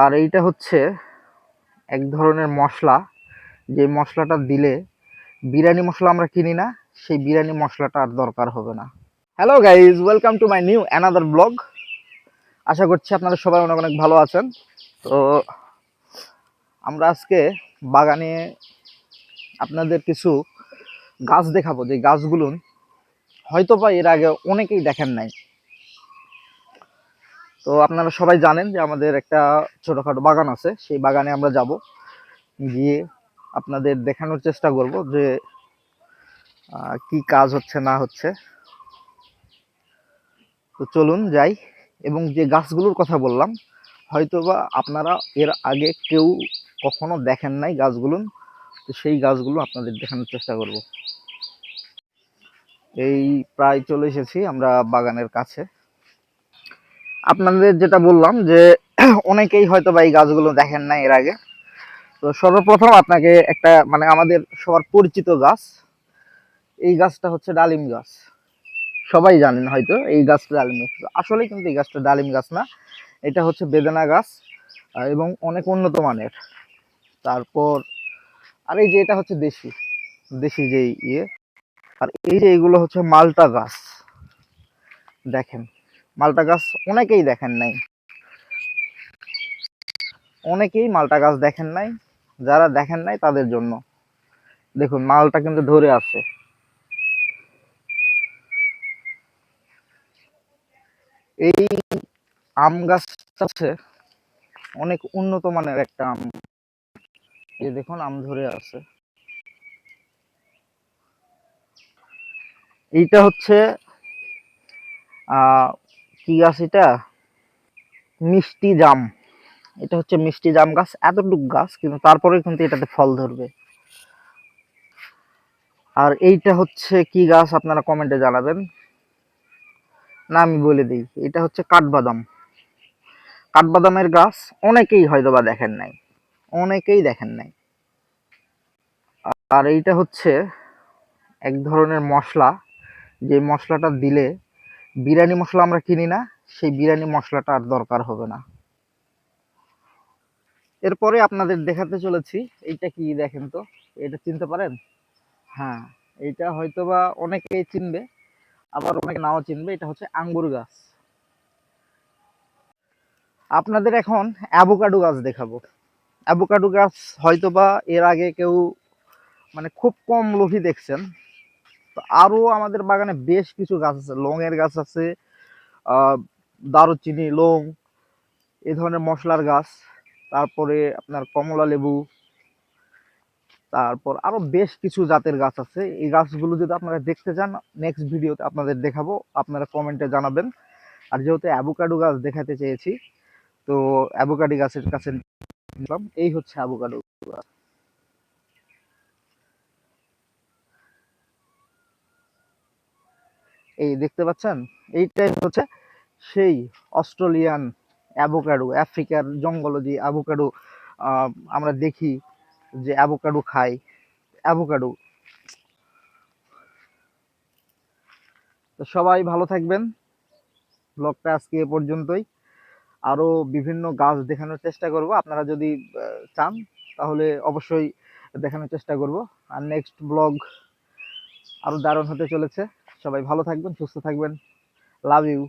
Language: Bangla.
আর এইটা হচ্ছে এক ধরনের মশলা, যে মশলাটা দিলে বিরিয়ানি মশলা আমরা কিনি না, সেই বিরিয়ানি মশলাটা আর দরকার হবে না। Hello guys, welcome to my new another blog. আশা করছি আপনারা সবাই অনেক অনেক ভালো আছেন। তো আমরা আজকে বাগানে আপনাদের কিছু গাছ দেখাবো, যে গাছগুলো হয়তো বা এর আগে অনেকেই দেখেন নাই। তো আপনারা সবাই জানেন যে আমাদের একটা ছোটখাটো বাগান আছে, সেই বাগানে আমরা যাব, গিয়ে আপনাদের দেখানোর চেষ্টা করব যে কি কাজ হচ্ছে না হচ্ছে। তো চলুন যাই। এবং যে গাছগুলোর কথা বললাম, হয়তোবা আপনারা এর আগে কেউ কখনো দেখেন নাই গাছগুলো, তো সেই গাছগুলো আপনাদের দেখানোর চেষ্টা করব। এই প্রায় চলে এসেছি আমরা বাগানের কাছে। আপনাদের যেটা বললাম যে অনেকেই হয়তোবা এই গাছগুলো দেখেন নাই এর আগে। তো সর্বপ্রথম আপনাকে একটা আমাদের সবার পরিচিত গাছ, এই গাছটা হচ্ছে ডালিম গাছ। সবাই জানেন হয়তো এই গাছটা ডালিম গাছ, আসলে কিন্তু এই গাছটা ডালিম গাছ না, এটা হচ্ছে বেদানা গাছ, এবং অনেক উন্নত মানের। তারপর আর এই যে এটা হচ্ছে দেশি দেশি যে ইয়ে। আর এই যে এগুলো হচ্ছে মালটা গাছ। দেখেন, মালটা গাছ অনেকেই দেখেন নাই, অনেকেই মালটা গাছ দেখেন নাই। যারা দেখেন নাই তাদের জন্য দেখুন, মালটা কিন্তু ধরে আছে। এই আম গাছটা হচ্ছে অনেক উন্নত মানের একটা আম। এই দেখুন, আম ধরে আছে। এইটা হচ্ছে কি গাছ এটা? মিষ্টি জাম। এটা হচ্ছে মিষ্টি জাম গাছ, এতটুক গাছ, কিন্তু তারপরে কিন্তু এটাতে ফল ধরবে। আর এইটা হচ্ছে কি গাছ আপনারা কমেন্টে জানাবেন। না, আমি বলে দিই, এটা হচ্ছে কাঠবাদাম। কাঠবাদামের গাছ অনেকেই হয়তোবা দেখেন নাই, অনেকেই দেখেন নাই। আর এইটা হচ্ছে এক ধরনের মশলা, যে মশলাটা দিলে বিরিয়ানি মশলা আমরা কিনি না, সেই বিরিয়ানি মশলাটা আর দরকার হবে না। এরপরে আপনাদের দেখাতে চলেছি, এইটা কি দেখেন তো, এটা চিনতে পারেন? হ্যাঁ, এইটা হয়তোবা অনেকেই চিনবে, আবার অনেকে নাও চিনবে। এটা হচ্ছে আঙ্গুর গাছ। আপনাদের এখন অ্যাভোকাডো গাছ দেখাবো। অ্যাভোকাডো গাছ হয়তোবা এর আগে কেউ খুব কম লোকই দেখছেন। তো আরো আমাদের বাগানে বেশ কিছু গাছ আছে, লংয়ের গাছ আছে, দারুচিনি, লং, এই ধরনের মশলার গাছ। তারপরে আপনার কমলা লেবু, তারপর আরো বেশ কিছু জাতের গাছ আছে। এই গাছগুলো যদি আপনারা দেখতে চান, নেক্সট ভিডিওতে আপনাদের দেখাবো, আপনারা কমেন্টে জানাবেন। আর যেহেতু অ্যাভোকাডো গাছ দেখাতে চেয়েছি, তো অ্যাভোকাডো গাছের কাছে নিলাম। এই হচ্ছে অ্যাভোকাডো গাছ। এই দেখতে পাচ্ছেন, এইটাই হচ্ছে সেই অস্ট্রেলিয়ান অ্যাভোকাডো। আফ্রিকার জঙ্গলে যে অ্যাভোকাডো আমরা দেখি, যে অ্যাভোকাডো খাই, অ্যাভোকাডো। তো সবাই ভালো থাকবেন। ব্লগটা আজকে এ পর্যন্তই। আরো বিভিন্ন গাছ দেখানোর চেষ্টা করব, আপনারা যদি চান তাহলে অবশ্যই দেখানোর চেষ্টা করব। আর নেক্সট ব্লগ আরো দারুণ হতে চলেছে। সবাই ভালো থাকবেন, সুস্থ থাকবেন। Love you.